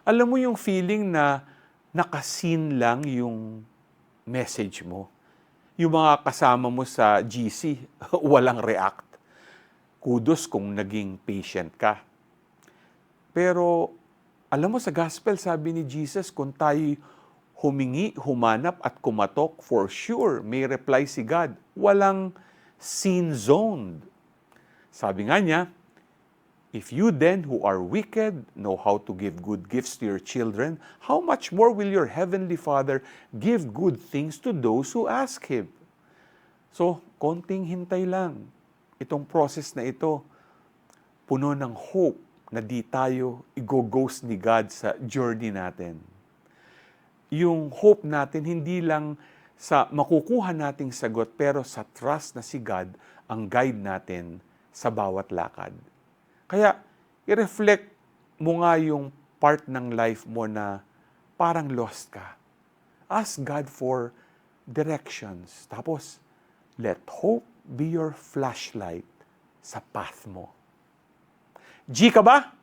Alam mo yung feeling na nakasin lang yung message mo. Yung mga kasama mo sa GC, walang react. Kudos kung naging patient ka. Pero alam mo sa gospel, sabi ni Jesus, kung tayo humingi, humanap at kumatok, for sure, may reply si God. Walang sin-zoned. Sabi nga niya, if you then who are wicked know how to give good gifts to your children, how much more will your heavenly Father give good things to those who ask Him? So, konting hintay lang. Itong process na ito, puno ng hope na di tayo i-ghost ni God sa journey natin. Yung hope natin hindi lang sa makukuha nating sagot, pero sa trust na si God ang guide natin sa bawat lakad. Kaya, i-reflect mo nga yung part ng life mo na parang lost ka. Ask God for directions. Tapos, let hope be your flashlight sa path mo. G ka ba?